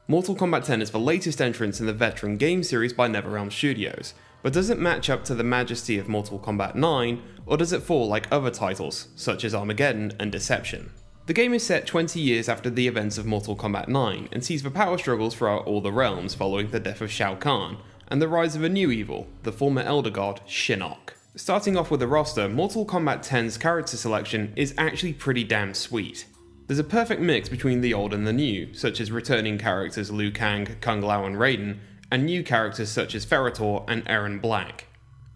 Mortal Kombat 10 is the latest entrance in the veteran game series by NetherRealm Studios, but does it match up to the majesty of Mortal Kombat 9, or does it fall like other titles, such as Armageddon and Deception? The game is set 20 years after the events of Mortal Kombat 9, and sees the power struggles throughout all the realms following the death of Shao Kahn, and the rise of a new evil, the former Elder God, Shinnok. Starting off with the roster, Mortal Kombat 10's character selection is actually pretty damn sweet. There's a perfect mix between the old and the new, such as returning characters Liu Kang, Kung Lao and Raiden, and new characters such as Ferritor and Erron Black.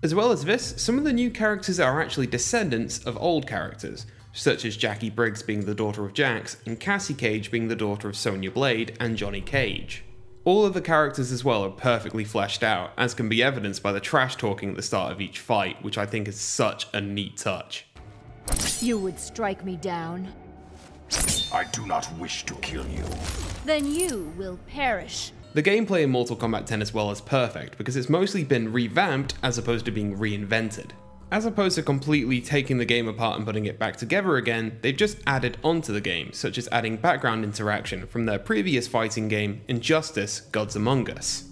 As well as this, some of the new characters are actually descendants of old characters, such as Jackie Briggs being the daughter of Jax, and Cassie Cage being the daughter of Sonya Blade and Johnny Cage. All of the characters as well are perfectly fleshed out, as can be evidenced by the trash talking at the start of each fight, which I think is such a neat touch. You would strike me down? I do not wish to kill you. Then you will perish. The gameplay in Mortal Kombat 10 as well is perfect, because it's mostly been revamped as opposed to being reinvented. As opposed to completely taking the game apart and putting it back together again, they've just added onto the game, such as adding background interaction from their previous fighting game, Injustice: Gods Among Us.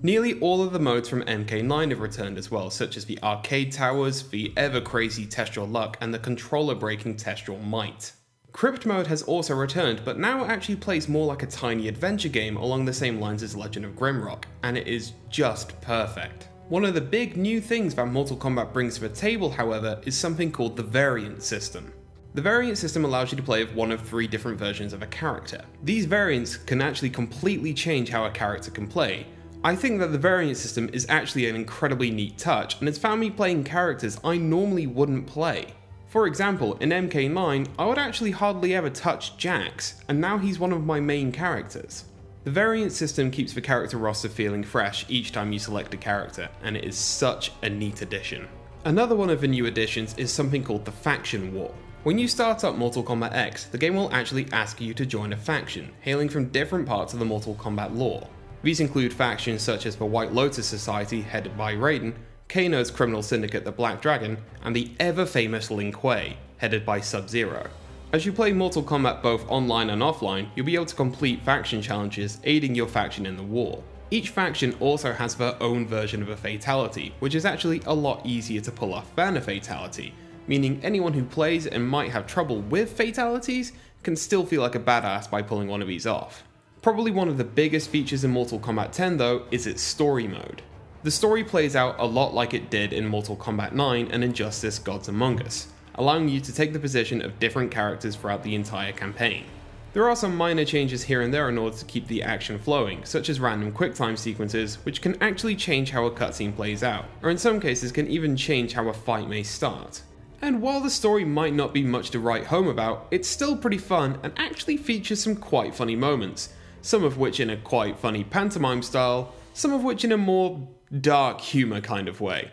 Nearly all of the modes from MK9 have returned as well, such as the arcade towers, the ever crazy Test Your Luck, and the controller breaking Test Your Might. Crypt mode has also returned, but now actually plays more like a tiny adventure game along the same lines as Legend of Grimrock, and it is just perfect. One of the big new things that Mortal Kombat brings to the table, however, is something called the variant system. The variant system allows you to play with one of 3 different versions of a character. These variants can actually completely change how a character can play. I think that the variant system is actually an incredibly neat touch, and it's found me playing characters I normally wouldn't play. For example, in MK9, I would actually hardly ever touch Jax, and now he's one of my main characters. The variant system keeps the character roster feeling fresh each time you select a character, and it is such a neat addition. Another one of the new additions is something called the Faction War. When you start up Mortal Kombat X, the game will actually ask you to join a faction, hailing from different parts of the Mortal Kombat lore. These include factions such as the White Lotus Society, headed by Raiden, Kano's criminal syndicate the Black Dragon, and the ever-famous Lin Kuei, headed by Sub-Zero. As you play Mortal Kombat both online and offline, you'll be able to complete faction challenges, aiding your faction in the war. Each faction also has their own version of a fatality, which is actually a lot easier to pull off than a fatality, meaning anyone who plays and might have trouble with fatalities can still feel like a badass by pulling one of these off. Probably one of the biggest features in Mortal Kombat 10 though is its story mode. The story plays out a lot like it did in Mortal Kombat 9 and Injustice: Gods Among Us, allowing you to take the position of different characters throughout the entire campaign. There are some minor changes here and there in order to keep the action flowing, such as random Quicktime sequences, which can actually change how a cutscene plays out, or in some cases can even change how a fight may start. And while the story might not be much to write home about, it's still pretty fun and actually features some quite funny moments, some of which in a quite funny pantomime style, some of which in a more dark humour kind of way.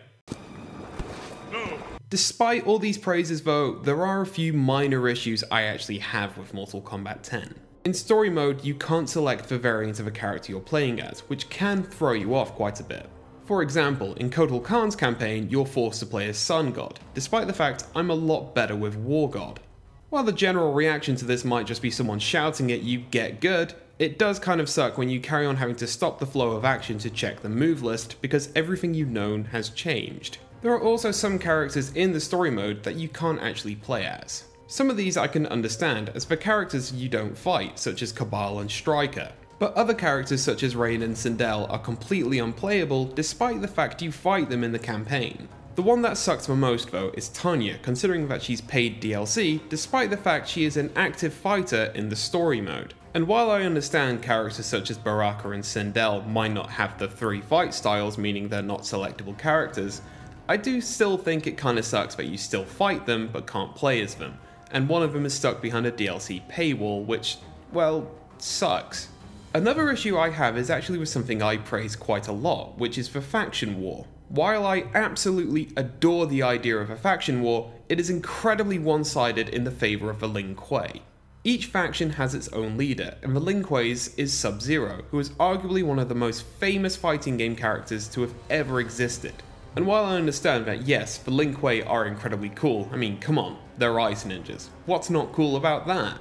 Despite all these praises though, there are a few minor issues I actually have with Mortal Kombat 10. In story mode, you can't select the variant of a character you're playing as, which can throw you off quite a bit. For example, in Kotal Khan's campaign, you're forced to play as Sun God, despite the fact I'm a lot better with War God. While the general reaction to this might just be someone shouting at you, "Get good," it does kind of suck when you carry on having to stop the flow of action to check the move list because everything you've known has changed. There are also some characters in the story mode that you can't actually play as. Some of these I can understand as the characters you don't fight, such as Cabal and Stryker, but other characters such as Rain and Sindel are completely unplayable despite the fact you fight them in the campaign. The one that sucks the most though is Tanya, considering that she's paid DLC despite the fact she is an active fighter in the story mode. And while I understand characters such as Baraka and Sindel might not have the 3 fight styles, meaning they're not selectable characters, I do still think it kinda sucks that you still fight them but can't play as them, and one of them is stuck behind a DLC paywall, which, well, sucks. Another issue I have is actually with something I praise quite a lot, which is the faction war. While I absolutely adore the idea of a faction war, it is incredibly one-sided in the favour of the Lin Kuei. Each faction has its own leader, and the Lin Kuei's is Sub-Zero, who is arguably one of the most famous fighting game characters to have ever existed. And while I understand that yes, the Lin Kuei are incredibly cool, I mean come on, they're ice ninjas. What's not cool about that?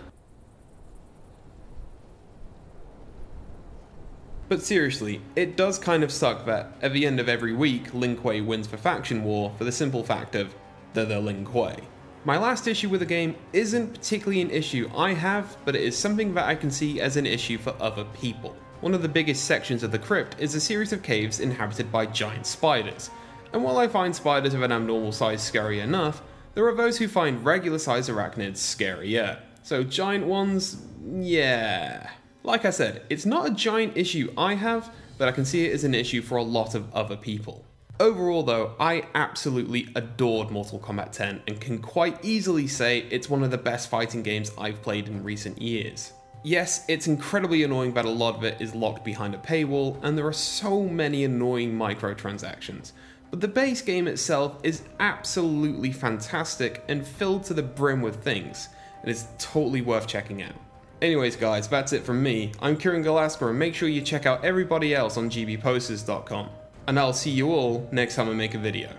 But seriously, it does kind of suck that at the end of every week, Lin Kuei wins the faction war for the simple fact of they're the Lin Kuei. My last issue with the game isn't particularly an issue I have, but it is something that I can see as an issue for other people. One of the biggest sections of the Crypt is a series of caves inhabited by giant spiders, and while I find spiders of an abnormal size scary enough, there are those who find regular sized arachnids scarier. So giant ones, yeah. Like I said, it's not a giant issue I have, but I can see it as an issue for a lot of other people. Overall though, I absolutely adored Mortal Kombat 10 and can quite easily say it's one of the best fighting games I've played in recent years. Yes, it's incredibly annoying that a lot of it is locked behind a paywall and there are so many annoying microtransactions, but the base game itself is absolutely fantastic and filled to the brim with things, and it's totally worth checking out. Anyways guys, that's it from me. I'm Kieran and make sure you check out everybody else on gbposters.com. And I'll see you all next time I make a video.